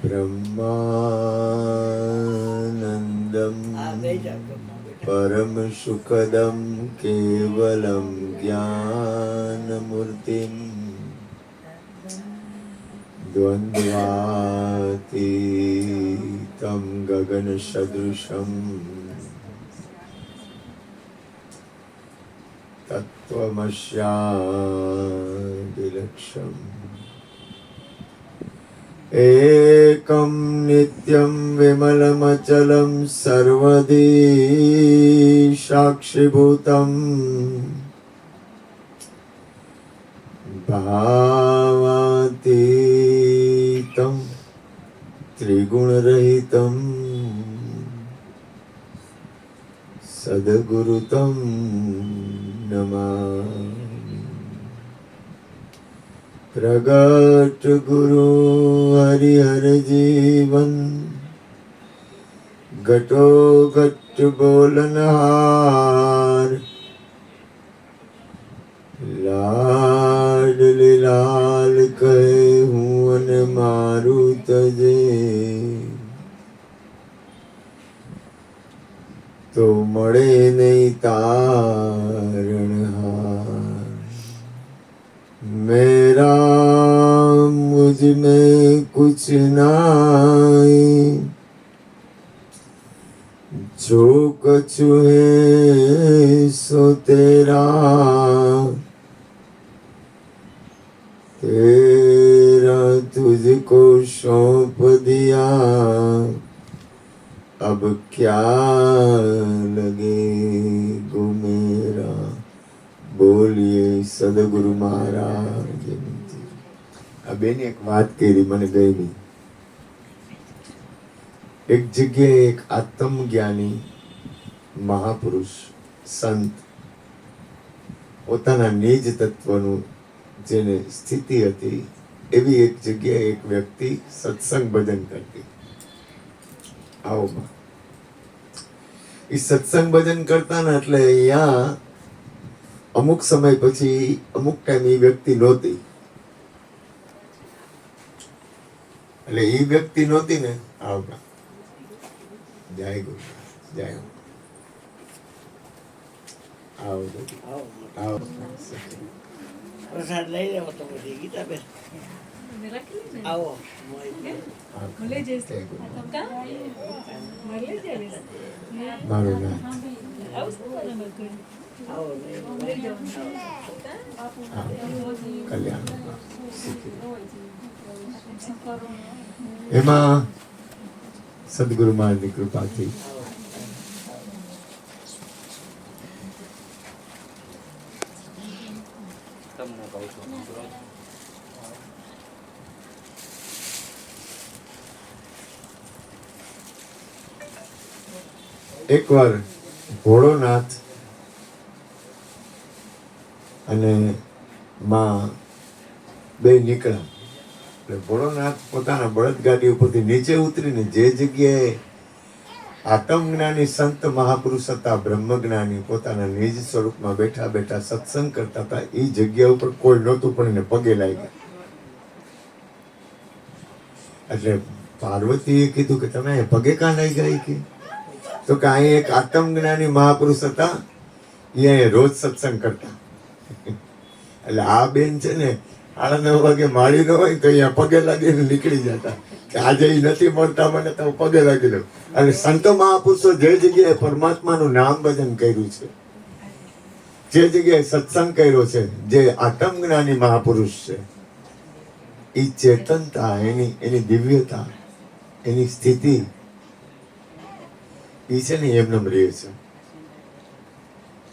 ब्रह्मानन्दं परमसुखदं केवलं ज्ञानमूर्तिं द्वन्द्वातीतं गगनसदृशं तत्त्वमस्यादिलक्ष्यम् एकं नित्यं विमलमचलं सर्वदी साक्षिभूतं भावातीतं त्रिगुणरहितं सद्गुरुतं नमामि। प्रगट गुरु हरिहर जीवन घटो घट बोलनहार लाड लाल कहे हुन मारू तजे तो मळे नहीं तारणहार। मेरा मुझ में कुछ नाई जो कछु है सो तेरा तेरा तुझको सौंप दिया अब क्या लगे गो मेरा। બોલીએ સદગુરુ મહારાજ। આ બેન એક વાત કરી મને ગઈ। એક જગ્યાએ એક આત્મજ્ઞાની મહાપુરુષ સંત પોતાના નિજ તત્વનું જેને સ્થિતિ હતી એવી એક જગ્યાએ એક વ્યક્તિ સત્સંગ ભજન કરતી। આવો એ સત્સંગ ભજન કરતા ને એટલે અહીંયા અમુક સમય પછી અમુક ટાઈમ એ વ્યક્તિ નહોતી, એટલે એ વ્યક્તિ નહોતી ને આવતા। જય ગુરુ જય આવો આવો પ્રસાદ લઈ લેવો તો બધી ગીતાબેન આવો મારું નામ કલ્યાણ એમાં સદગુરુ મહારાજની કૃપાથી એકવાર ભોળોનાથ અને માં બે નીકળ્યા। એટલે ભોળોનાથ પોતાના બળદગાડી ઉપરથી નીચે ઉતરીને જે જગ્યાએ આત્મજ્ઞાની સંત મહાપુરુષ હતા, બ્રહ્મજ્ઞાની પોતાના નિજ સ્વરૂપમાં બેઠા બેઠા સત્સંગ કરતા હતા, એ જગ્યા ઉપર કોઈ નહોતું પણ એને પગે લાગ્યા। એટલે પાર્વતીએ કીધું કે તમે પગે કાં લાગ્યા? કે તો કે અહીં એક આત્મજ્ઞાની મહાપુરુષ હતા, એ અહીંયા રોજ સત્સંગ કરતા। એટલે આ બેન છે ને 8-9 વાગે માળી ન હોય તો અહીંયા પગે લાગીને નીકળી જતા કે આજે એ નથી મળતા મને તો પગે લાગી દઉં। અને સંત મહાપુરુષો જે જગ્યાએ પરમાત્માનું નામ ભજન કર્યું છે, જે જગ્યાએ સત્સંગ કર્યો છે, જે આત્મજ્ઞાની મહાપુરુષ છે, એ ચેતનતા, એની દિવ્યતા, એની સ્થિતિ એ છે ને એમને રહે છે।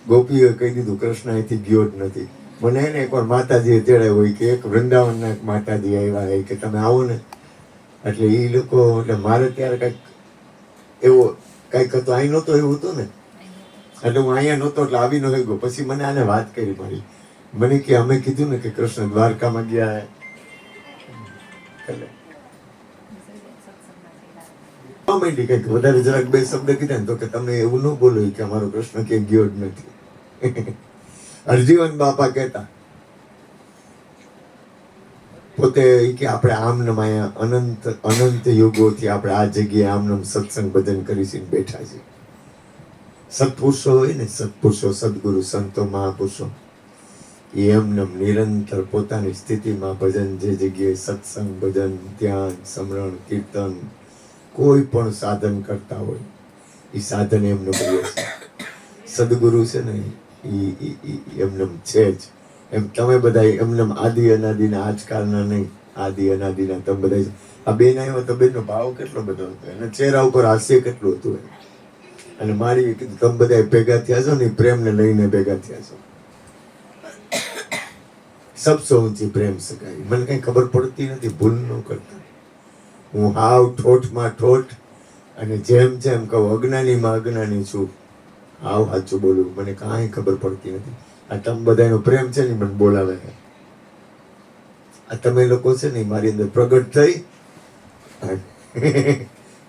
ગોપીઓએ કહી દીધું કૃષ્ણ અહીંથી ગયો જ નથી। મને એને એકવાર માતાજીએ તેડાવ્યો હોય કે એક વૃંદાવનના એક માતાજી આવ્યા હોય કે તમે આવો ને, એટલે એ લોકો એટલે મારે ત્યારે કંઈક એવો કંઈક હતો, અહીં નહોતો એવું હતું ને, એટલે હું અહીંયા નહોતો એટલે આવી ન ગયો। પછી મને આને વાત કરી મારી, મને કે અમે કીધું ને કે કૃષ્ણ દ્વારકામાં ગયા માંડી કંઈક વધારે જરાક બે શબ્દ કીધા ને તો કે તમે એવું ન બોલો કે અમારો કૃષ્ણ ક્યાંય ગયો જ નથી। હરજીવન બાપા કહેતા પોતે પોતે ઈ કે આપણે આમનમ અહીંયા અનંત યુગોથી આપણે આ જગ્યાએ આમનમ સત્સંગ ભજન કરીશું બેઠા છીએ. સત્પુરુષો હોય ને, સત્પુરુષો, સદગુરુ, સંતો, મહાપુરુષો, એ એમનેમ નિરંતર પોતાની સ્થિતિમાં ભજન, જે જગ્યાએ સત્સંગ, ભજન, ધ્યાન, સ્મરણ, કીર્તન, કોઈ પણ સાધન કરતા હોય એ સાધન એમને પ્રિય છે. સદગુરુ છે ને એ એમનેમ છે જ. એમ તમે બધા એમનેમ આદિ અનાદિના, આજકાલના નહીં, આદિ અનાદિના તમે બધા. આ બેન આવ્યો તો બેનનો ભાવ કેટલો બધો હતો, એના ચહેરા ઉપર હાસ્ય કેટલું હતું. અને મારી કીધું તમે બધા ભેગા થયા છો ને, પ્રેમને લઈને ભેગા થયા છો. સબસો ઊંચી પ્રેમ સગાઈ. મને કઈ ખબર પડતી નથી, ભૂલ ન કરતા. હું હાવ ઠોઠમાં ઠોઠ, અને જેમ જેમ કહું અજ્ઞાનીમાં અજ્ઞાની છું. હાવ સાચું બોલું, મને કાંઈ ખબર પડતી નથી. આ તમે બધાનો પ્રેમ છે ને મને બોલાવે છે. આ તમે લોકો છે ને મારી અંદર પ્રગટ થઈ,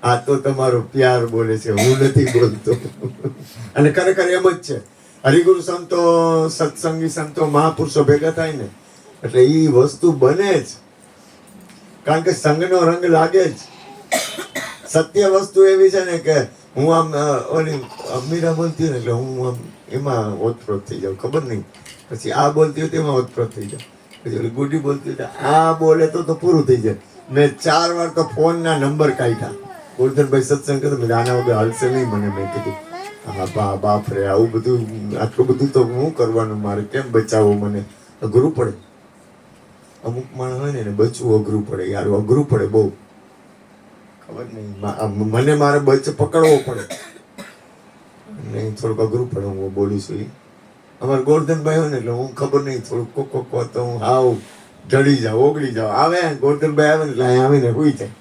આ તો તમારો પ્યાર બોલે છે, હું નથી બોલતો. અને ખરેખર એમ જ છે. હરિગુરુ સંતો, સત્સંગી સંતો, મહાપુરુષો ભેગા થાય ને એટલે એ વસ્તુ બને જ. કારણ કે સંગનો રંગ લાગે જ. સત્ય વસ્તુ એવી છે ને કે હું આમ ઓલી મીરા બોલતી ને એટલે હું આમ એમાં ઓતપ્રોત થઈ જાઉં, ખબર નહીં. પછી આ બોલતી હોય તેમાં ઓતપ્રોત થઈ જાય. પછી ઓલી ગુડી બોલતી હોય આ બોલે તો પૂરું થઈ જાય. મેં 4 વાર તો ફોનના નંબર કાઢ્યા. ગોરધનભાઈ સત્સંગ કરતો, મેં આના વગર હાલશે નહીં મને. મેં કીધું હા બાપ રે, આવું બધું, આટલું બધું તો હું કરવાનું, મારે કેમ બચાવવું? મને અઘરું પડે. અમુક માણસ હોય ને બચવું અઘરું પડે યાર, અઘરું પડે બહુ. ખબર નહીં, મને મારે પકડવો પડે નહીં, થોડુંક અઘરું પડે. હું બોલું છું એ અમારે ગોરધનભાઈ હોય ને એટલે હું ખબર નહીં, થોડુંક કોક તો હું હાવ જડી જાઉં, ઓગળી જાઉં. આવે ગોરધનભાઈ આવે ને એટલે અહીં આવીને હુઈ જાય.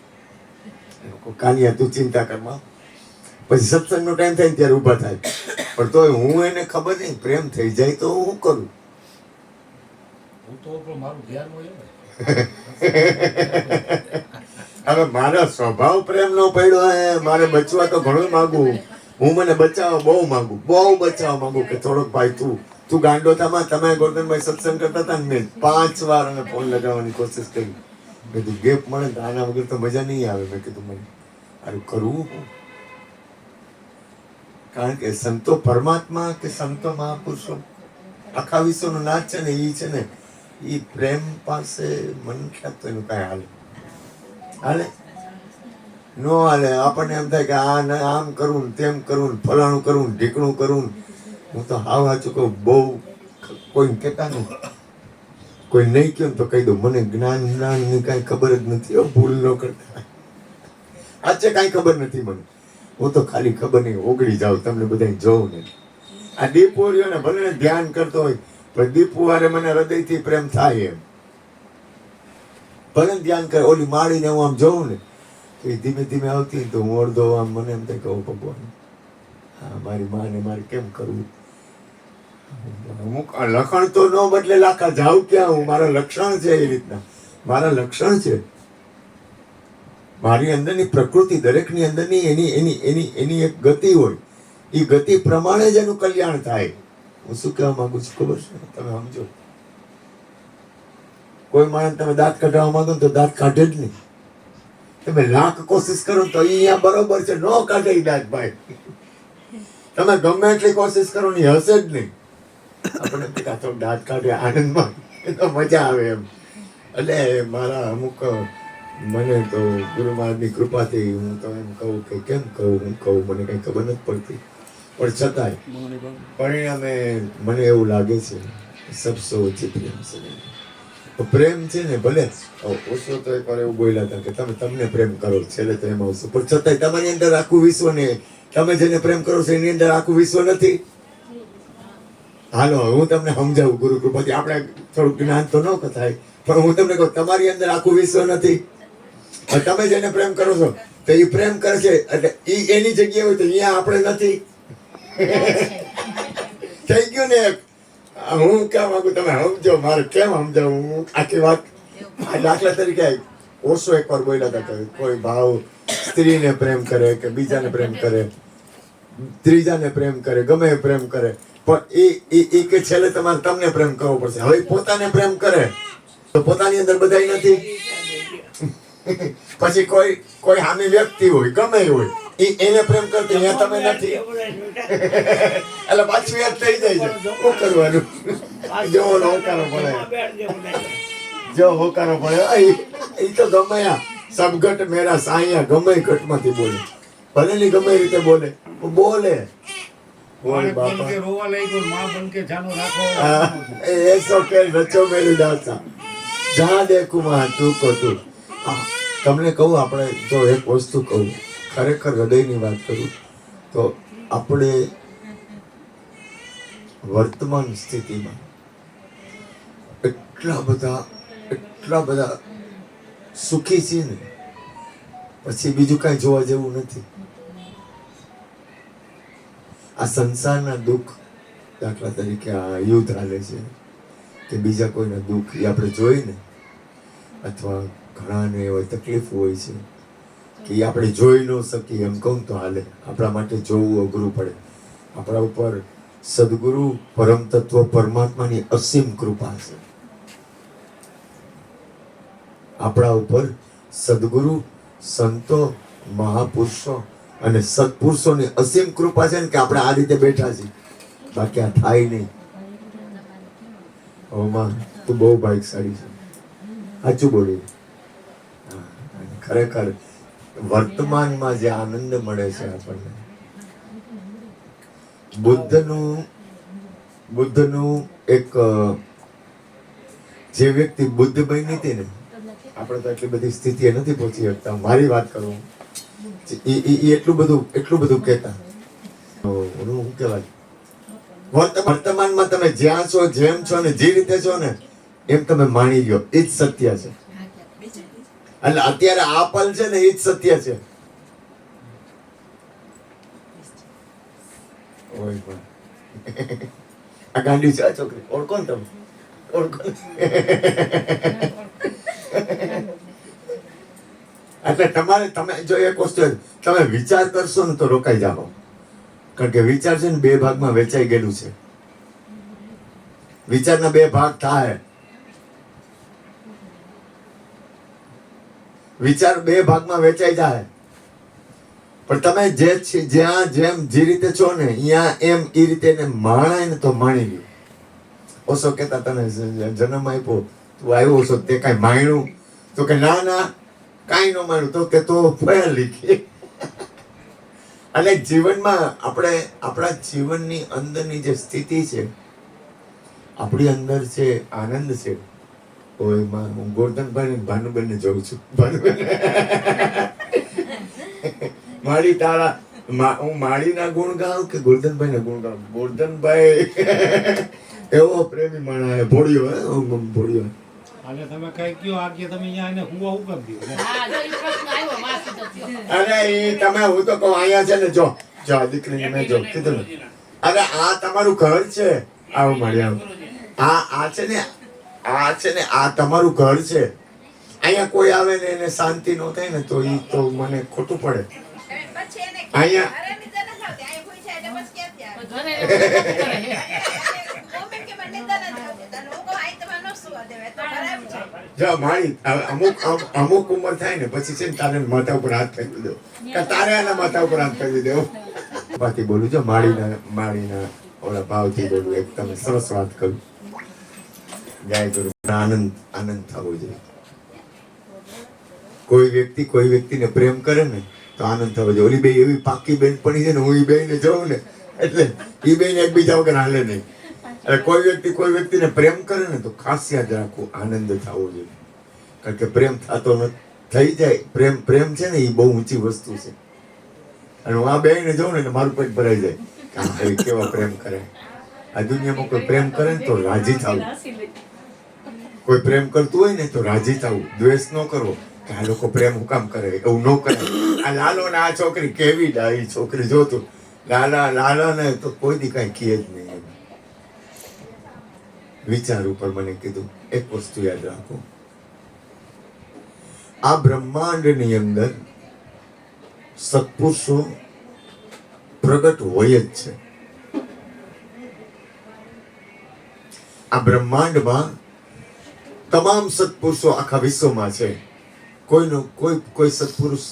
કાનિયા તું ચિંતા કરમાં. પછી સત્સંગનો ટાઈમ થાય ને ત્યારે ઊભા થાય. પણ તોય હું એને ખબર નહીં, પ્રેમ થઈ જાય તો હું કરું. હવે મારો સ્વભાવ પ્રેમ નો પડ્યો હે. મારે બચવા તો ઘણું માંગુ. હું મને બચાવવા બહુ માંગુ, બહુ બચાવવા માંગુ કે થોડોક ભાઈ તું ગાંડો થામાં. તમે ગોરધનભાઈ સત્સંગ કરતા હતા ને, મેં 5 વાર અને ફોન લગાવવાની કોશિશ કરી. મેં કીધું ગેપ મળે તો આના વગર તો મજા નહીં આવે. મેં કીધું મને આનું કરવું. કારણ કે સંતો પરમાત્મા કે સંતો મહાપુરુષો આખા વિશ્વનો નાથ છે ને, એ છે ને એ પ્રેમ પાસે મન ખ્યાત તો એનું કાંઈ હાલે નો હાલે. આપણને એમ થાય કે આમ કરવું, તેમ કરવું, ફલાણું કરવું, ઢીકણું કરવું. હું તો હાવ સાચું કહું, બહુ કોઈને કહેતા નહીં, કોઈ નહીં કહ્યું તો કહી દઉં મને જ્ઞાનની કાંઈ ખબર જ નથી. ભૂલ ન કરતા, આજે કાંઈ ખબર નથી મને. હું તો ખાલી ખબર નહીં ઓગળી જાઉં, તમને બધા જોઉં ને. આ દીપોરીઓને ભલે ધ્યાન કરતો હોય પણ દીપુ વારે મને હૃદયથી પ્રેમ થાય એમ. ભલે ધ્યાન કરે, ઓલી માળીને હું આમ જોઉં ને તો ધીમે ધીમે આવતી તો હું અડધો આમ મને એમ થાય કહું ભગવાન હા મારી માને મારે કેમ કરવું. અમુક લખણ તો ન બદલે લાખા જાઉં ક્યાં હું. મારા લક્ષણ છે એ રીતના, મારા લક્ષણ છે. મારી અંદરની પ્રકૃતિ, દરેકની અંદરની એની એક ગતિ હોય. એ ગતિ પ્રમાણે જ એનું કલ્યાણ થાય. હું શું કહેવા માંગુ છું ખબર છે? તમે સમજો, કોઈ માણસ તમે દાંત કાઢવા માંગો તો દાંત કાઢે જ નહીં. તમે લાખ કોશિશ કરો તો અહીંયા બરોબર છે, ન કાઢે દાંત ભાઈ. તમે ગમે એટલી કોશિશ કરો ને હશે જ નહીં. આપણે દાંત કાઢે આનંદમાં, એ તો મજા આવે એમ. એટલે મારા અમુક મને તો ગુરુ મહારાજની કૃપાથી હું તો એમ કહું કે કેમ કહું, હું કહું મને કંઈ ખબર નથી પડતી. પણ છતાંય પરિણામે મને એવું લાગે છે સબસો ઓછી પ્રેમ છે. પ્રેમ છે ને ભલે ઓછો તો એકવાર એવું બોલ્યા હતા કે તમે તમને પ્રેમ કરો, છેલ્લે તો એમાં ઓછું. પણ છતાંય તમારી અંદર આખું વિશ્વ ને તમે જેને પ્રેમ કરો છો એની અંદર આખું વિશ્વ નથી. હાલો હું તમને સમજાવું ગુરુ કૃપાથી. આપણે થોડું જ્ઞાન તો ન થાય પણ હું તમને કહું તમારી અંદર આખું વિશ્વ નથી. તમે જેને પ્રેમ કરો છો તો એ પ્રેમ કરે છે એટલે એ એની જગ્યાએ હોય તો અહીંયા આપણે નથી. થઈ ગયું ને. હું કેમ માંગુ તમે સમજો, મારે કેમ સમજાવું હું આખી વાત. દાખલા તરીકે ઓછો એકવાર બોલ્યા હતા કે કોઈ ભાવ સ્ત્રીને પ્રેમ કરે કે બીજાને પ્રેમ કરે, ત્રીજાને પ્રેમ કરે, ગમે એ પ્રેમ કરે, પણ એ કે છેલ્લે તમારે તમને પ્રેમ કરવો પડશે. હવે પોતાને પ્રેમ કરે તો પોતાની અંદર બધાય નથી. પછી કોઈ કોઈ સામી વ્યક્તિ હોય ગમે એ હોય એને પ્રેમ કરતી અહીંયા તમે નથી એટલે પાછું યાદ થઈ જાય છે. શું કરવાનું? જો હોકારો પડે, જો હોકારો પડે એ તો ગમે આ સબગટ મેરા સાયા ગમે એ ઘટમાંથી બોલે, ભલે ની ગમે એ રીતે બોલે બોલે બોલ બાપા રોવા લાગ્યો, માં બન કે જાનો રાખો. એસો કે રચો મેરી દાસા જहाँ देखूं वहाँ તું કો તું. તમને કહું, આપણે જો એક વસ્તુ કહું, ખરેખર હૃદયની વાત કરું તો આપણે વર્તમાન સ્થિતિમાં એટલા બધા સુખી છીએ ને, પછી બીજું કાંઈ જોવા જેવું નથી. આ સંસારના દુઃખ, દાખલા તરીકે આ યુદ્ધ હાલે છે કે બીજા કોઈના દુઃખ એ આપણે જોઈને, અથવા ઘણાને એવી તકલીફ હોય છે કે એ આપણે જોઈ ન શકીએ એમ કહું તો હાલે. આપણા માટે જોવું અઘરું પડે. આપણા ઉપર સદગુરુ પરમ તત્વ પરમાત્માની અસીમ કૃપા છે. આપણા ઉપર સદગુરુ, સંતો, મહાપુરુષો અને સત્પુરુષોની અસીમ કૃપા છે ને કે આપણે આ રીતે બેઠા છીએ, બાકી આ થાય નહીં. ઓમાં તું બહુ ભાગ્યશાળી છે, સાચું બોલી. ખરેખર વર્તમાનમાં જે આનંદ મળે છે આપણને, બુદ્ધનું એક જે વ્યક્તિ બુદ્ધ બની હતી ને, આપણે તો એટલી બધી સ્થિતિએ નથી પહોંચી શકતા. મારી વાત કરું, એટલું બધું કહેતા. શું કહેવાય, વર્તમાનમાં તમે જ્યાં છો, જેમ છો ને જે રીતે છો ને એમ તમે માણી લ્યો, એ જ સત્ય છે. એટલે અત્યારે આ પલ છે ને એ જ સત્ય છે. ઓય પણ આ ગાંડી છે આ છોકરી, ઓળખો ને તમે? ઓળખો એટલે તમે જો એક વસ્તુ તમે વિચાર કરશો ને તો રોકાઈ જાઓ. કારણ કે વિચાર છે ને બે ભાગમાં વેચાઈ ગયેલું છે. વિચારના બે ભાગ થાય. વિચાર બે ભાગમાં વેચાઈ જાય. પણ તમે જ્યાં જેમ જે રીતે છો ને અહીંયા એમ એ રીતે એને માણાય ને તો માણી લ્યો. ઓછો કેતા તને જન્મ આપ્યો, તું આવ્યો છો તે કાંઈ માણ્યું? તો કે ના કાંઈ ન માણ્યું. તો કે તો ફળ લીખી. અને જીવનમાં આપણે આપણા જીવનની અંદરની જે સ્થિતિ છે, આપણી અંદર છે આનંદ છે. ઓય માં હું ગોરધનભાઈ ને ભાનુબેન ને જોઉં છું. મારી તારા હું માળીના ગુણ ગાઉં કે ગોરધનભાઈ ના ગુણ ગાઉં? ગોરધનભાઈ એવો પ્રેમી માણસ, ભોળિયો ભોળિયો. અને તમે કઈ કયો આગે તમે અહીંયા એને હુવા ઉગમ દીધો. અરે એ તમે હું તો કહું અહીંયા છે ને જો દીકરીને મેં જો કીધું ને, અરે આ તમારું ઘર છે. આવો મારી આવો. આ છે ને આ તમારું ઘર છે. અહીંયા કોઈ આવે ને એને શાંતિ ન થાય ને તો ઈ તો મને ખોટું પડે. અહીંયા જો મારી અમુક ઉંમર થાય ને પછી છે ને તારે માથા ઉપર હાથ ફેરવી દો, કે તારે એના માથા ઉપર હાથ ફેરવી દેવો. બાકી બોલું જો માળીના ઓલા ભાવથી બોલું. એક તમે સરસ વાત કરું. ગાય ગુરુ આનંદ થવો જોઈએ. કોઈ વ્યક્તિને પ્રેમ કરે ને તો આનંદ થવો જોઈએ. ઓલી બે એવી પાકી બેન પડી છે ને, હું એ બેને જોઉં ને એટલે એ બેન એકબીજા વગર હાલે નહીં. એટલે કોઈ વ્યક્તિને પ્રેમ કરે ને તો ખાસ યાદ રાખવું, આનંદ થવો જોઈએ. કારણ કે પ્રેમ થતો થઈ જાય. પ્રેમ છે ને એ બહુ ઊંચી વસ્તુ છે. અને હું આ બેને જોઉં ને એટલે મારું પેટ ભરાઈ જાય કે આ કેવા પ્રેમ કરે. આ દુનિયામાં કોઈ પ્રેમ કરે ને તો રાજી થવું. કોઈ પ્રેમ કરતું હોય ને તો રાજી થવું, દ્વેષ ન કરવો કે આ લોકો પ્રેમ હું કામ કરે, એવું ન કરે. આ લાલો ને આ છોકરી કેવી ડાઈ છોકરી, જોતું લાલા ને તો કોઈ દી કઈ કહે જ નહીં. વિચાર ઉપર મને કીધું એક વસ્તુ યાદ રાખો, આ બ્રહ્માંડની અંદર સત્પુરુષો પ્રગટ હોય જ છે. આ બ્રહ્માંડમાં તમામ સત્પુરુષો આખા વિશ્વમાં છે. કોઈ સત્પુરુષ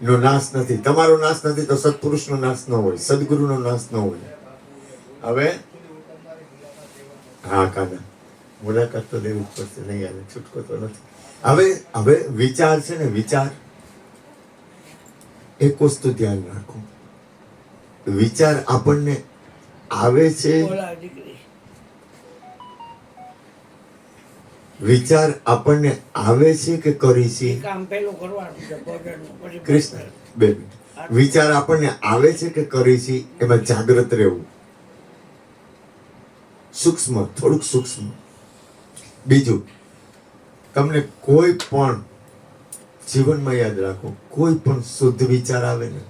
નો નાશ નથી. તમારો નાશ નથી તો સત્પુરુષનો નાશ ન હોય, સદગુરુનો નાશ ન હોય. હવે હા કાકા મુલાકાત તો લેવું જ પડશે, નહીં આવે છૂટકો તો નથી. હવે વિચાર છે ને, વિચાર એક વસ્તુ ધ્યાન રાખો, વિચાર આપણને આવે છે, બોલા દીકરી. વિચાર આપણને આવે છે કે કરી છે? એ કામ પેલું કરવાનું છે ભોજનનું, પછી કૃષ્ણ બે મિનિટ. વિચાર આપણને આવે છે કે કરી છે? એમાં જાગ્રત રહેવું, સૂક્ષ્મ, થોડુંક સૂક્ષ્મ. બીજું, તમને કોઈ પણ જીવનમાં યાદ રાખો, કોઈ પણ શુદ્ધ વિચાર આવે ને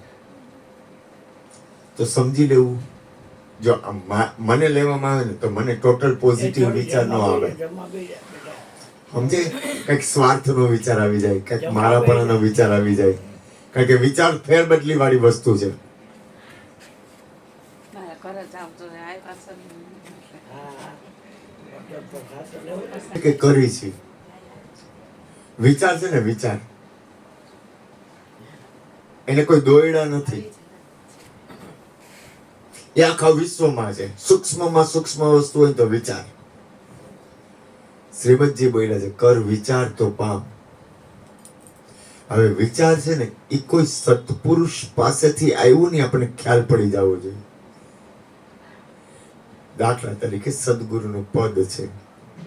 તો સમજી લેવું, જો મને લેવામાં આવે ને તો મને ટોટલ પોઝિટિવ વિચાર ન આવે. સમજે? કઈક સ્વાર્થનો વિચાર આવી જાય, કઈક મારાપણાનો વિચાર આવી જાય, કારણ કે વિચાર ફેરબદલી વાળી વસ્તુ છે. કે કરી છે વિચાર છે ને, વિચાર એને કોઈ દોયડા નથી, એ આખા વિશ્વમાં છે. સૂક્ષ્મમાં સૂક્ષ્મ વસ્તુ હોય તો વિચાર. શ્રીમદજી બોલ્યા છે, કર વિચાર તો પામ. હવે વિચાર છે ને, એ કોઈ સત્પુરુષ પાસેથી આવ્યું નહીં, આપણને ખ્યાલ પડી જવો જોઈએ. દાખલા તરીકે સદગુરુનું પદ છે,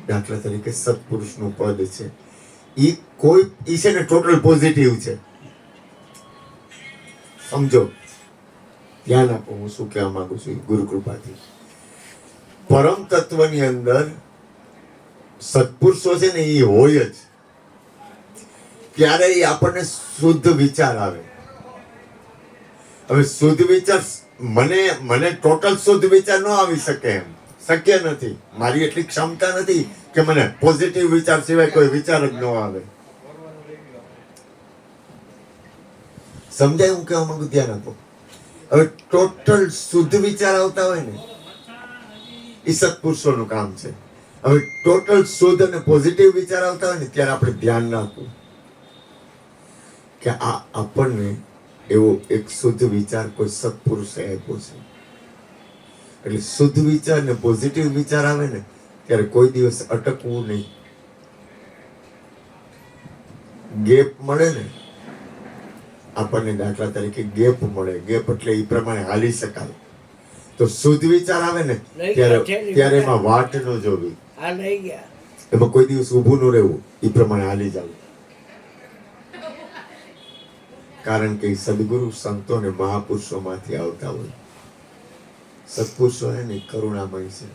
દાખલા તરીકે સત્પુરુષનું પદ છે, ઈ છે ને ટોટલ પોઝિટિવ છે. સમજો, ધ્યાન આપો, હું શું કહેવા માંગુ છું. ગુરુ કૃપાથી પરમ તત્વની અંદર સત્પુરુષો છે ને, એ હોય જ. ત્યારે એ આપણને શુદ્ધ વિચાર આવે. હવે શુદ્ધ વિચાર મને ટોટલ શુદ્ધ વિચાર ન આવી શકે, એમ શક્ય નથી. મારી એટલી ક્ષમતા નથી કે મને પોઝિટિવ વિચાર સિવાય કોઈ વિચાર જ ન આવે. સમજાય હું કહેવા માંગુ? ધ્યાન આપો. હવે ટોટલ શુદ્ધ વિચાર આવતા હોય ને, એ સત્પુરુષોનું કામ છે. હવે ટોટલ શુદ્ધ અને પોઝિટિવ વિચાર આવતા હોય ને, ત્યારે આપણે ધ્યાન રાખવું કે આ આપણને એવો એક શુદ્ધ વિચાર કોઈ સત્પુરુષે આપ્યો છે. એટલે શુદ્ધ વિચાર ને પોઝિટિવ વિચાર આવે ને, ત્યારે કોઈ દિવસ અટકવું નહીં. ગેપ મળે ને આપણને, દાખલા તરીકે ગેપ મળે, ગેપ એટલે એ પ્રમાણે હાલી શકાય. તો શુદ્ધ વિચાર આવે ને ત્યારે એમાં વાટ ન જોવી, એમાં કોઈ દિવસ ઊભું ન રહેવું, એ પ્રમાણે હાલી જવું. કારણ કે સદગુરુ સંતો ને મહાપુરુષો માંથી આવતા હોય. સત્પુરુષો ને કરુણામય છે.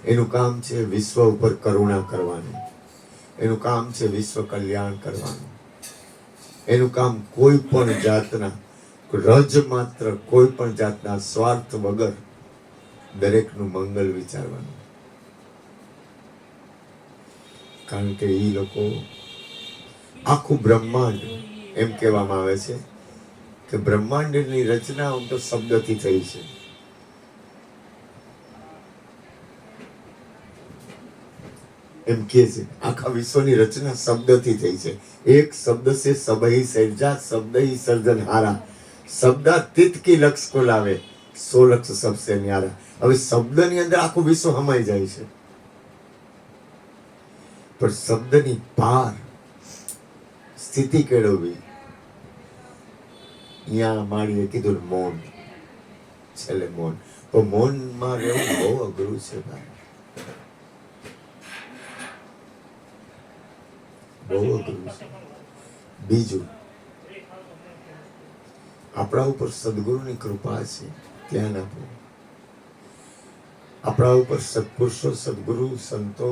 એનું કામ છે વિશ્વ ઉપર કરુણા કરવાનું, એનું કામ છે વિશ્વ કલ્યાણ કરવાનું, એનું કામ કોઈ પણ જાતના રજ માત્ર કોઈ પણ જાતના સ્વાર્થ વગર દરેકનું મંગલ વિચારવાનું. કારણ કે એ લોકો આખું બ્રહ્માંડ, એમ કહેવામાં આવે છે કે બ્રહ્માંડની રચના આમ તો શબ્દથી થઈ છે. એમ કે છે આખા વિશ્વની રચના શબ્દથી થઈ છે. એક શબ્દ से सब ही सृजा, शब्द ही सृजनहारा, शब्दातीत की लक्ष्य को लावे, सो लक्ष्य सबसे न्यारा. હવે શબ્દની અંદર આખું વિશ્વ હમાઈ જાય છે, પણ શબ્દની પાર સ્થિતિ કેળવવી. અહીંયા માળીએ કીધું મૌન, છેલ્લે મૌન. પણ મૌનમાં રહેવું બહુ અઘરું છે ભાઈ, બહુ અઘરું છે. બીજું, આપણા ઉપર સદગુરુની કૃપા છે, ધ્યાન આપો. આપણા ઉપર સત્પુરુષો, સદગુરુ, સંતો,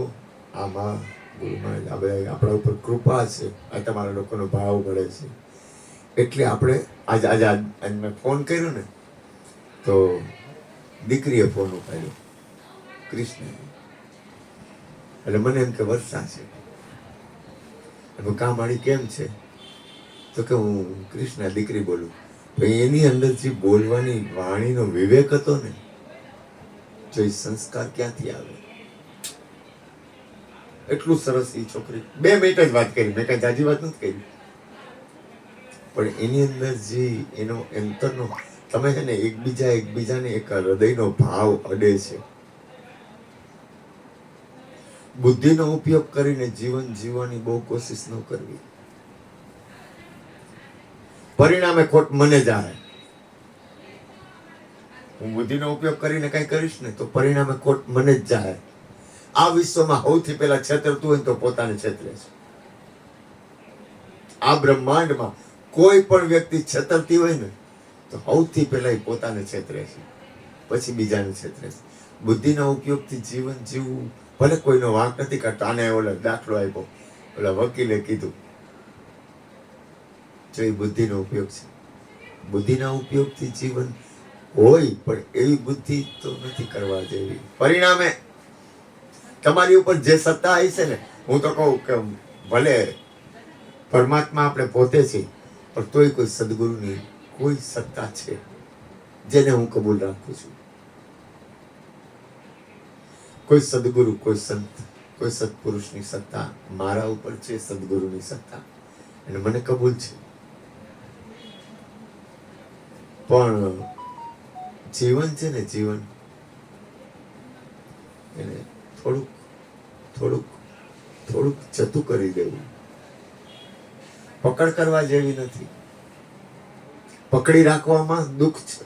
આમાં ગુરુમાં આપણા ઉપર કૃપા છે. આ તમારા લોકોનો ભાવ મળે છે. એટલે આપણે આજે મેં ફોન કર્યો ને, તો દીકરીએ ફોન ઉપાડ્યો, કૃષ્ણ. એટલે મને એમ કે વર્ષા છે. કામાણી કેમ છે? તો કે હું કૃષ્ણ દીકરી બોલું. એની અંદર જે બોલવાની વાણીનો વિવેક હતો ને, જો એ સંસ્કાર ક્યાંથી આવે? એટલું સરસ એ છોકરી 2 મિનિટ જ વાત કરી, મેં કઈ જાજી વાત નથી કરી, પણ એની અંદર જે એનો અંતરનો તમે છે ને એકબીજાને એક હૃદયનો ભાવ અડે છે. બુદ્ધિનો ઉપયોગ કરીને જીવન જીવવાની બહુ કોશિશ ન કરવી, પરિણામે ખોટ મને જાય. હું બુદ્ધિનો ઉપયોગ કરીને કઈ કરીશ ને તો પરિણામે ખોટ મને જ જાય. આ વિશ્વમાં સૌથી પહેલા છેતરતું હોય તો પોતાને છેતરે છે. આ બ્રહ્માંડમાં કોઈ પણ વ્યક્તિ છેતરતી હોય ને તો સૌથી પહેલા એ પોતાને છેતરે છે, પછી બીજાને છેતરે છે. બુદ્ધિના ઉપયોગથી જીવન જીવવું, ભલે કોઈનો વાંક નથી કાઢતો. આને ઓલા દાખલો આપ્યો, ઓલા વકીલે કીધું, જો એ બુદ્ધિનો ઉપયોગ છે. બુદ્ધિના ઉપયોગથી જીવન હોય, પણ એવી બુદ્ધિ તો નથી કરવા જેવી. પરિણામે તમારી ઉપર જે સત્તા આવી છે ને, હું તો કહું કે ભલે પરમાત્મા આપણે પોતે છીએ, પણ તોય કોઈ સદગુરુની કોઈ સત્તા છે જેને હું કબૂલ રાખું છું. કોઈ સદગુરુ, કોઈ સંત, કોઈ સત્પુરુષની સત્તા મારા ઉપર છે, સદગુરુની સત્તા, અને મને કબૂલ છે. પણ જીવન છે ને, જીવન એને થોડુંક જતું કરી દેવું. પકડ કરવા જેવી નથી. પકડી રાખવામાં દુઃખ છે,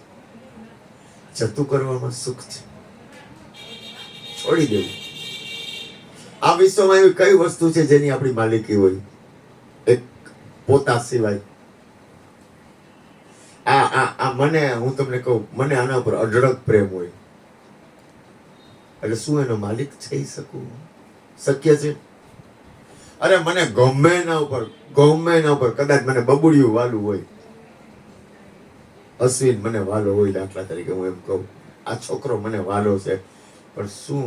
જતું કરવામાં સુખ છે. છોડી દેવું. આ વિશ્વમાં એવી કઈ વસ્તુ છે જેની આપણી માલિકી હોય? એક પોતા સિવાય. મને, હું તમને કહું, મને આના ઉપર અઢળક પ્રેમ હોય, એટલે શું એનો માલિક થઈ શકું? શક્ય છે? અરે મને ગમે એના ઉપર કદાચ મને બબુડિયું વાલું હોય, અશ્વિન મને વાલો હોય, દાખલા તરીકે હું એમ કહું, આ છોકરો મને વાલો છે, પણ શું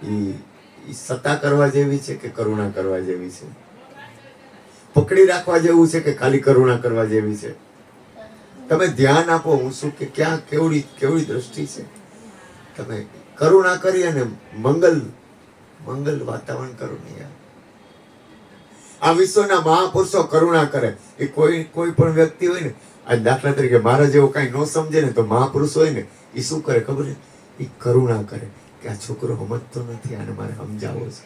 ઈ સત્તા કરવા જેવી છે કે કરુણા કરવા જેવી છે? પકડી રાખવા જેવું છે કે ખાલી કરુણા કરવા જેવી છે? તમે ધ્યાન આપો, હું શું કે ક્યાં કેવડી દ્રષ્ટિ છે. તમે કરુણા કરી અને મંગલ વાતાવરણ કરો ને યાર. આ વિશ્વના મહાપુરુષો કરુણા કરે. એ કોઈ પણ વ્યક્તિ હોય ને, આ દાખલા તરીકે મારા જેવો કઈ ન સમજે ને, તો મહાપુરુષ હોય ને, એ શું કરે ખબર છે? એ કરુણા કરે કે આ છોકરો સમજતો નથી, આને મારે સમજાવવો છે.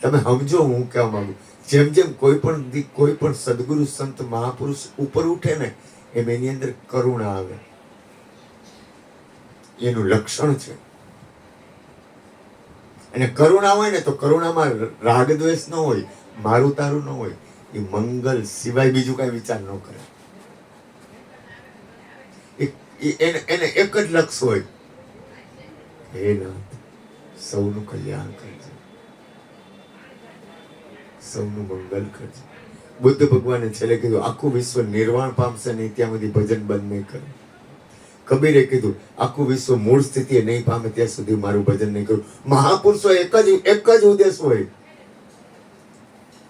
તમે સમજો હું કહેવા માંગુ. જેમ જેમ કોઈ પણ સદગુરુ, સંત, મહાપુરુષ ઉપર ઉઠે ને, એમ એની અંદર કરુણા આવે. એનું લક્ષણ છે. અને કરુણા હોય ને તો કરુણામાં રાગ દ્વેષ ન હોય, મારું તારું ન હોય. એ મંગલ સિવાય બીજું કઈ વિચાર ન કરે. એને એક જ લક્ષ્ય હોય, હે નાથ, સૌનું કલ્યાણ કરજે, સૌનું મંગલ કરજે. બુદ્ધ ભગવાને છેલ્લે કીધું, આખું વિશ્વ નિર્વાણ પામશે નહીં ત્યાં સુધી ભજન બંધ નહીં કરે. કબીરે કીધું, આખું વિશ્વ મૂળ સ્થિતિએ નહીં પામે ત્યાં સુધી મારું ભજન નહીં કરું. મહાપુરુષો એક જ ઉદ્દેશ હોય.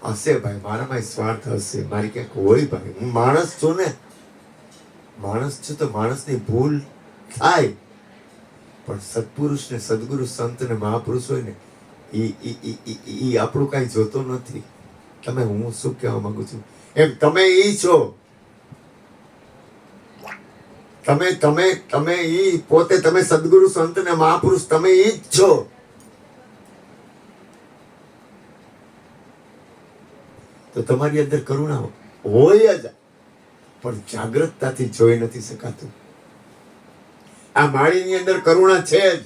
હશે ભાઈ, મારામાં સ્વાર્થ હશે, મારી ક્યાંક હોય ભાઈ, હું માણસ છું ને, માણસ છું તો માણસની ભૂલ થાય. પણ સત્પુરુષ ને, સદગુરુ, સંત ને, મહાપુરુષ હોય ને, ઈ આપણું કઈ જોતો નથી. તમે, હું શું કહેવા માંગુ છું એમ, તમે ઈ છો. તમે ઈ પોતે, તમે સદગુરુ, સંત ને મહાપુરુષ, તમે ઈ જ છો. તો તમારી અંદર કરુણા હોય જ, પણ જાગૃતતાથી જોઈ નથી શકાતું. આ માળીની અંદર કરુણા છે જ,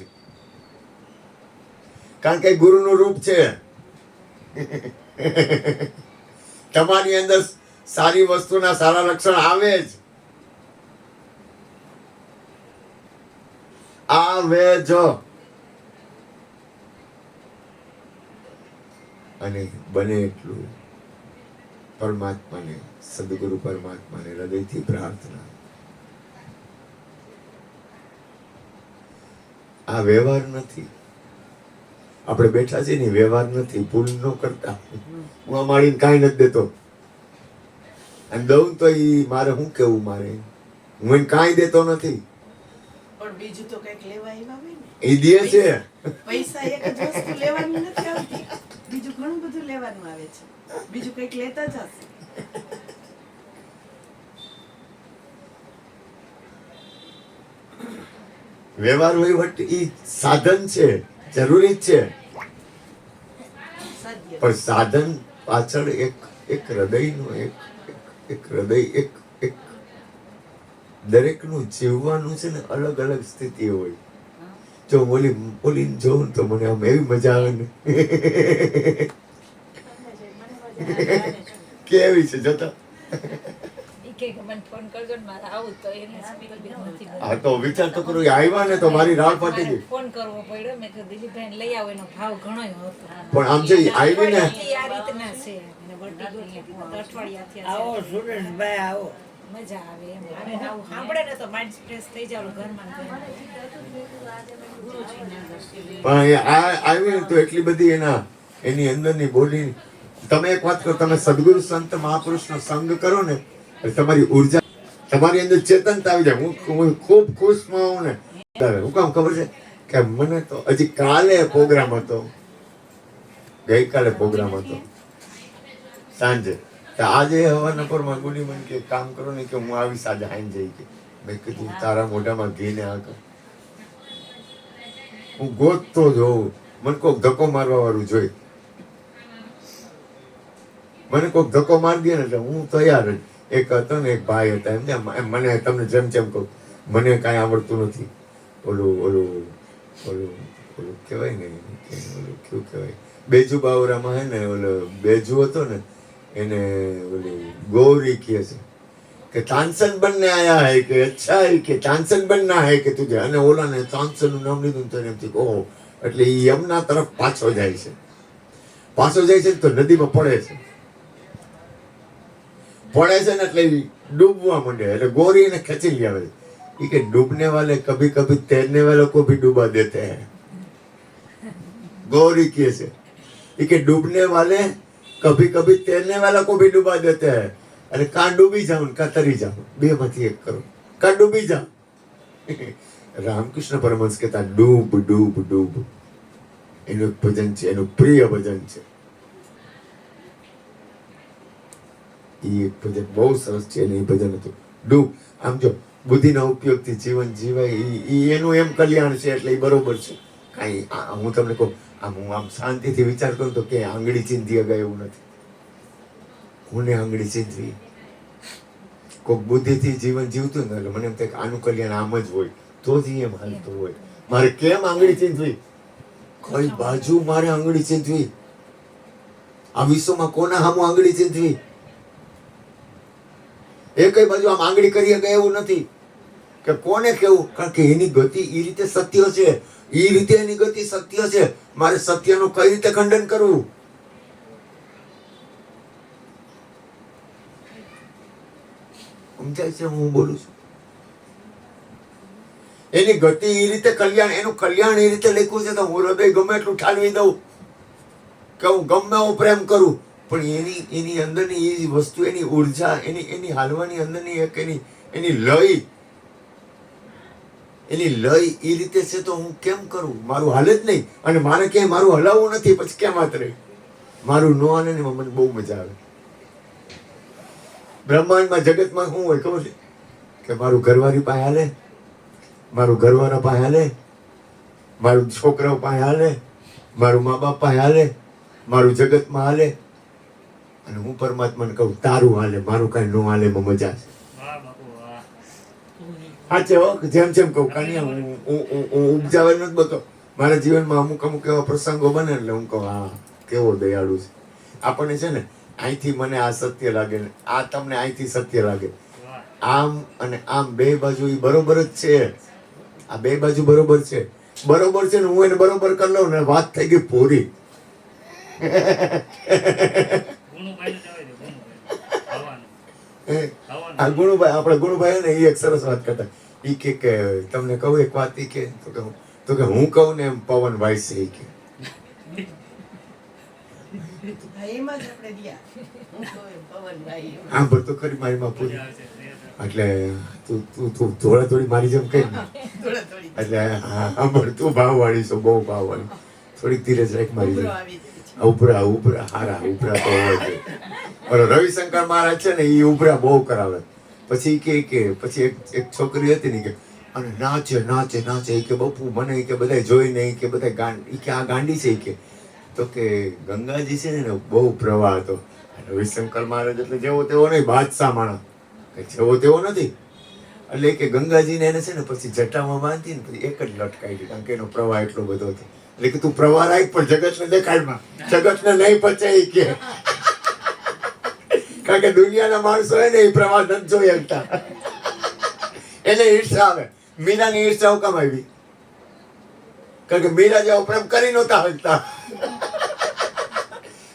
કારણ કે ગુરુનું રૂપ છે. તમારી અંદર સારી વસ્તુના સારા લક્ષણ આવે જ, આવે જ. અને બને એટલું પરમાત્માને, સદગુરુ પરમાત્માને હૃદયથી પ્રાર્થના. આ વ્યવહાર નથી. આપણે બેઠા છીએ ને, વ્યવહાર નથી. ભૂલ ન કરતા. હું આ માળીને કાંઈ નથી દેતો, અને દઉં તો મારે શું કેવું? મારે હું એને કાંઈ દેતો નથી. પણ બીજું તો કઈક લેવા આવ્યા હોય ને, એ દે છે. પૈસા એક જ વસ્તુ લેવાની નથી આવતી. બીજું ઘણું બધું લેવાનું આવે છે, બીજું કંઈક લેતા જ હશે. વ્યવહાર વહીવટ ઈ સાધન છે, જરૂરી જ છે, સત્ય. પણ સાધન પાછળ એક હૃદયનું એક હૃદય એક દરેકનું જીવવાનું છે ને અલગ અલગ સ્થિતિ હોય. જો બોલીને જોઉં ને તો મને આમ એવી મજા આવે ને કેવી છે જોતા. હા તો વિચાર તો કરો, આવ્યા ને તો મારી રાહ પાટી ગઈ. ફોન કરવો પડ્યો, મેં કીધું દિલીપભાઈને લઈ આવો, એનો ભાવ ઘણો હતો. પણ આમ છે આવી ને અઠવાડિયાથી આ રીતના છે, અને વટી ગઈ અઠવાડિયાથી આ આવો છે. સુરેશભાઈ આવો. મજા આવે એમ. અને આવું સાંભળે ને તો માઇન્ડ ફ્રેશ થઈ જાય ઘરમાં ને ઘરમાં. પણ એ આવી ને તો એટલી બધી એની અંદરની બોલી. તમે એક વાત કરો, તમે સદગુરુ સંત મહાપુરુષનો સંગ કરો ને એટલે તમારી ઉર્જા, તમારી અંદર ચેતનતા આવી જાય. હું ખૂબ ખુશમાં હોઉં ને, હું કામ ખબર છે કે મને તો હજી કાલે પ્રોગ્રામ હતો, ગઈકાલે પ્રોગ્રામ હતો સાંજે, તો આજે હવાના પરમાં ગુડી મને કે કામ કરો ને કે હું આવીશ આજે આઈને જઈ કે. મેં કીધું તારા મોઢામાં ઘીને આ કર, હું ગોતતો જોઉં, મને કોઈક ધક્કો મારવા વાળું જોઈ, મને કોઈક ધક્કો મારી દે ને એટલે હું તૈયાર જ. એક હતો ને એક ભાઈ હતા, એમ મને તમને જેમ કહું, મને કાંઈ આવડતું નથી, ઓલું કહેવાય ને, ઓલું કેવું કહેવાય, બેજુ બાવરામાં હે ને ઓલો બેજુ હતો ને એને ઓલી ગૌરી કહે છે કે તાનસન બનને આયા હે કે અચ્છા હે કે તાનસન બનના હે કે તુજે. અને ઓલાને તાનસનનું નામ લીધું તો એને એમ થયું ઓહો, એટલે એ યમુના તરફ પાછો જાય છે તો નદીમાં પડે છે ને એટલે ડૂબવા માંડે. એટલે ગોરી એને ખેંચી લઈ આવે છે કે ડૂબને વાલે કભી કભી તैरने वालों को भी डुबा देते हैं. ગૌરી કહે છે કે ડૂબને વાલે કભી કભી તैरने वालों को भी डुबा देते हैं. અને કાં ડૂબી જાવ ને કાં તરી જાવ, બે માંથી એક કરો, કાં ડૂબી જાવ. રામકૃષ્ણ પરમહંસ કહેતા ડૂબ ડૂબ ડૂબ, એનું એક ભજન છે, એનું પ્રિય ભજન છે. એ એક ભજન બહુ સરસ છે, અને એ ભજન હતું ડૂબ. આમ જો બુદ્ધિના ઉપયોગથી જીવન જીવાય, એનું એમ કલ્યાણ છે, એટલે એ બરોબર છે. કાંઈ હું તમને કહું, હું આમ શાંતિથી વિચાર કરું તો કે આંગળી ચીંધી અગાય એવું નથી. હું ને આંગળી ચીંધવી, કોઈક બુદ્ધિથી જીવન જીવતું ને એટલે મને એમ થાય કે આનું કલ્યાણ આમ જ હોય તો જ એમ હાલતું હોય. મારે કેમ આંગળી ચીંધવી, કઈ બાજુ મારે આંગળી ચીંધવી, આ વિશ્વમાં કોના સામું આંગળી ચીંધવી, એ કઈ બાજુ આમ આંગળી કરી શકે એવું નથી કે કોને કેવું. કારણ કે એની ગતિ એ રીતે સત્ય છે, એ રીતે એની ગતિ સત્ય છે. મારે સત્યનું કઈ રીતે ખંડન કરવું? સમજાય છે હું બોલું છું? એની ગતિ એ રીતે કલ્યાણ, એનું કલ્યાણ એ રીતે લખ્યું છે તો હું હૃદય ગમે એટલું ઠાલવી દઉં કે હું ગમે એવો પ્રેમ કરું, પણ એની અંદરની એ વસ્તુ, એની ઉર્જા, એની હાલવાની અંદરની એક એની લય એ રીતે છે તો હું કેમ કરું? મારું હાલે જ નહીં. અને મારે ક્યાંય મારું હલાવવું નથી, પછી કેમ વાત રહી? મારું ન હાલે ને મને બહુ મજા આવે. બ્રહ્માંડમાં જગતમાં શું હોય ખબર છે કે મારું ઘરવાળી પાસે હાલે, મારું ઘરવાળા પાસે હાલે, મારું છોકરાઓ પાસે હાલે, મારું મા બાપ પાસે હાલે, મારું જગતમાં હાલે, અને હું પરમાત્માને કહું તારું હાલે, મારું કાંઈ ન હાલે એમાં મજા છે. સાચે જેમ કહું કાનિયા, હું ઉપજાવે નથી બતો. મારા જીવનમાં અમુક એવા પ્રસંગો બને એટલે હું કહું હા કેવો દયાળુ છે. આપણને છે ને અહીંથી મને આ સત્ય લાગે ને આ તમને અહીંથી સત્ય લાગે, આમ અને આમ બે બાજુ એ બરોબર જ છે. આ બે બાજુ બરોબર છે ને હું એને બરોબર કરી લઉં ને વાત થઈ ગઈ પૂરી. આ ગુણુભાઈ, આપણે ગુણુભાઈ ને એ એક સરસ વાત કરતા, એ કે તમને કહું એક વાત, એ કે તો કે હું કહું ને એમ પવન વાયસે, એ કે આમ બધું ખરી મારી માં પૂરી. એટલે તું થોડા થોડી મારી જેમ કઈ એટલે હા તું ભાવ વાળી છો, બહુ ભાવ વાળી, થોડીક ધીરજ રાખ મારી જેમ. ઉપરા ઉપરા હારા ઉપરા તો હોય છે. ઓલો રવિશંકર મહારાજ છે ને એ ઉપરા બહુ કરાવે. પછી પછી એક છોકરી હતી ને કે અને નાચે નાચે નાચે એ કે બપુ મને કે બધા જોઈને કે બધા કે આ ગાંડી છે કે. તો કે ગંગાજી છે ને બહુ પ્રવાહ હતો. રવિશંકર મહારાજ એટલે જેવો તેવો નહીં, બાદશાહ માણસ, કઈ જેવો તેવો નથી. એટલે કે ગંગાજીને એને છે ને પછી જટામાં બાંધી ને પછી એક જ લટકાઈ દીધી, કારણ કે એનો પ્રવાહ એટલો બધો હતો. એટલે કે તું પ્રવાહ રાખ પણ જગતને દેખાડમાં, જગતને નહીં પચાય કે. કારણ કે દુનિયાના માણસો હોય ને એ પ્રવાહ નથી જોઈ શકતા, એને ઈર્ષા આવે. મીરાની ઈર્ષા હું કામ આવી? કારણ કે મીરા જેવો પ્રેમ કરી નહોતા શકતા.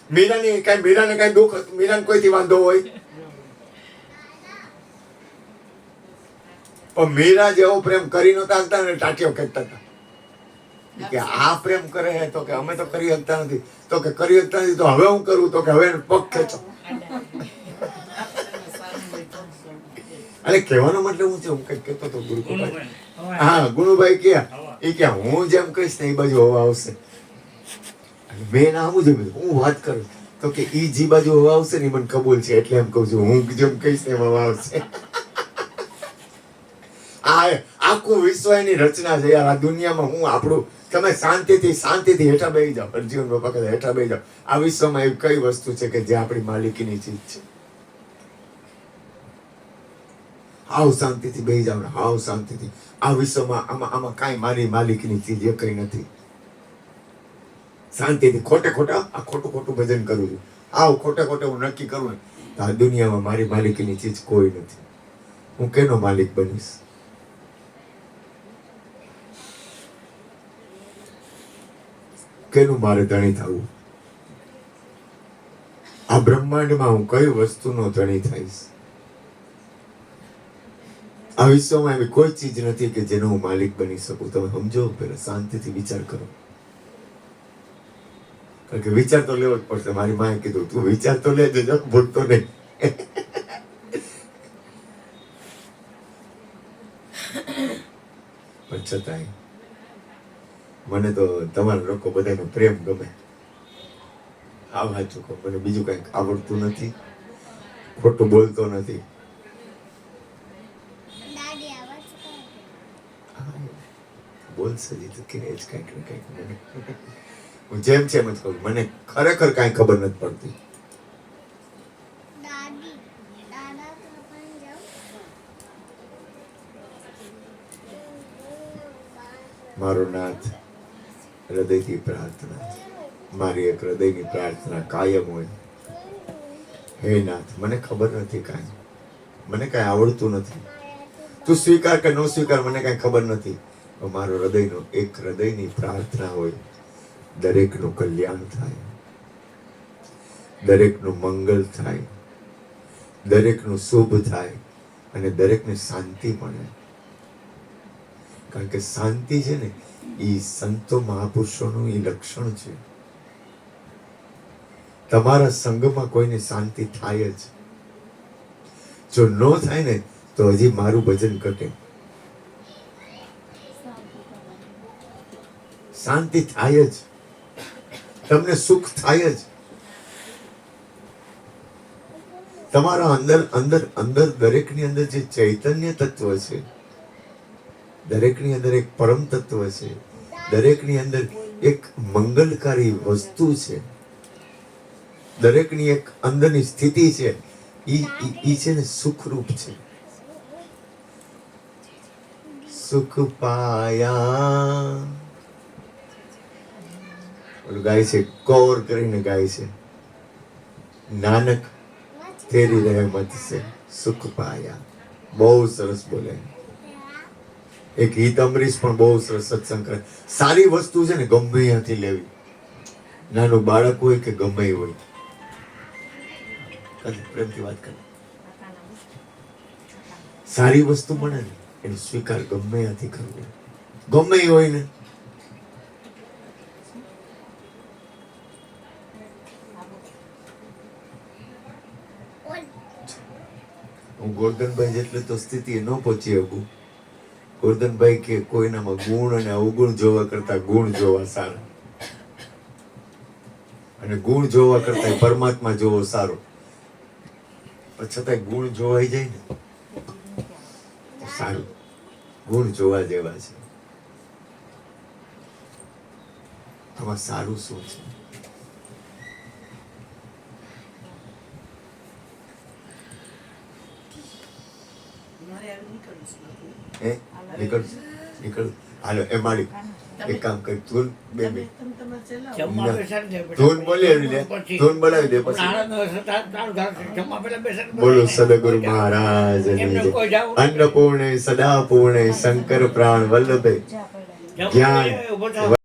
મીરાને કઈ દુઃખ હતું? મીરાને કોઈથી વાંધો હોય? પણ મીરા જેવો પ્રેમ કરી નહોતા શકતા ને ટાટીઓ કહેતા હતા કે આ પ્રેમ કરે છે તો કે અમે તો કરી શકતા નથી. તો કે કરી શકતા નથી તો હવે હું કરું? તો કે હવે પગ ખેંચો. અરે કહેવાનો મતલબ હું છે, હું કઈક કહેતો હતો ગુરુભાઈ. હા, ગુરુભાઈ કે હું જેમ કહીશ ને એ બાજુ હવા આવશે. મેં ના આવું જ હું વાત કરું તો કે ઈ જે બાજુ હવા આવશે ને એ મને કબૂલ છે, એટલે એમ કહું છું હું જેમ કહીશ ને હવા આવશે. આ આખું વિશ્વ એની રચના છે યાર. આ દુનિયામાં હું આપણું, તમે શાંતિથી હેઠા બેસી જાઓ. અર્જુન બાપા કહે હેઠા બેસી જાઓ. આ વિશ્વમાં એવી કઈ વસ્તુ છે કે જે આપણી માલિકીની ચીજ છે? હાવ શાંતિથી બેસી જાઓ ને, હાવ શાંતિથી. આ વિશ્વમાં આમાં કાંઈ મારી માલિકીની ચીજ એ કઈ નથી. શાંતિથી ખોટું ભજન કરું છું, આવ ખોટે હું નક્કી કરું ને તો આ દુનિયામાં મારી માલિકીની ચીજ કોઈ નથી. હું કેનો માલિક બનીશ? કેનું મારે ધણી થવું? આ બ્રહ્માંડમાં હું કઈ વસ્તુનો ધણી થઈશ? આ વિશ્વમાં એવી કોઈ ચીજ નથી કે જેનો હું માલિક બની શકું. તમે સમજો, પેલા શાંતિથી વિચાર કરો. કારણ કે વિચાર તો લેવો જ પડશે. મારી માએ કીધું તું વિચાર તો લેજે, ભૂલતો નહીં. પણ છતાંય મને તો તમારા લોકો બધાનો પ્રેમ ગમે. આવ સાચું કહું, મને બીજું કઈક આવડતું નથી, ખોટું બોલતો નથી. બોલશે જ તો કે જ કઈક ને કઈક. હું જેમ છે એમ જ કહું, મને ખરેખર કાંઈ ખબર નથી પડતી. મારો નાથ, હૃદયથી પ્રાર્થના, મારી એક હૃદયની પ્રાર્થના કાયમ હોય, હે નાથ, મને ખબર નથી કાંઈ, મને કાંઈ આવડતું નથી, તું સ્વીકાર કે ન સ્વીકાર મને કાંઈ ખબર નથી. મારો હૃદયની પ્રાર્થના હોય, દરેકનું કલ્યાણ થાય, દરેકનું મંગલ થાય, દરેકનું શુભ થાય અને દરેકને શાંતિ મળે. કારણ કે શાંતિ છે ને એ સંતો મહાપુરુષોનું એ લક્ષણ છે. તમારા સંગમાં કોઈને શાંતિ થાય જ. જો ન થાય ને તો હજી મારું ભજન ઘટે. શાંતિ થાય જ, તમને સુખ થાય જ. તમારા અંદર દરેકની અંદર જે ચૈતન્ય તત્વ છે, દરેકની અંદર એક પરમ તત્વ છે, દરેકની અંદર એક મંગલકારી વસ્તુ છે, દરેકની એક અંદરની સ્થિતિ છે, ઈ છે ને સુખરૂપ છે. સુખ પાયા ઓલું ગાય છે, કૌર કરીને ગાય છે, નાનક તેરી રહેમત છે સુખ પાયા. બહુ સરસ બોલે. એક હિત અમરીશ પણ બહુ સરસ સત્સંગ કરે. સારી વસ્તુ છે ને ગમે ત્યાંથી લેવી, નાનું બાળક હોય કે ગમે હોય, પ્રેમથી વાત કરે. સારી વસ્તુ મળે ને એનો સ્વીકાર ગમે ત્યાંથી કરવો, ગમે હોય ને. હું ગોરધનભાઈ જેટલી તો સ્થિતિ ન પહોંચી શકું. ગોરધનભાઈ કે કોઈનામાં ગુણ અને અવગુણ જોવા કરતા ગુણ જોવા સારા. અને ગુણ જોવા કરતા પરમાત્મા જોવો સારો. પણ છતાંય ગુણ જોવાઈ જાય ને તો સારું. ગુણ જોવા જેવા છે. આમાં સારું શું છે? મારે આવી નીકળવું છે બાપુ. નીકળ હાલો એ માલિક એક કામ કરી તું બે તમે મિનિટ તમારે ચલાવો. જમવા બેસાડી દે પછી. ધૂન બોલી લે પછી ધૂન બોલાવી દે પછી આનંદ હોય તો ચાલુ થાય. જમવા પહેલા બેસાડી બોલો સદગુરુ મહારાજ એમને કોઈ જાવ અન્નપૂર્ણે સદા પૂર્ણે શંકર પ્રાણ વલ્લભે જમવા જ્ઞાન ઉભો થાવ.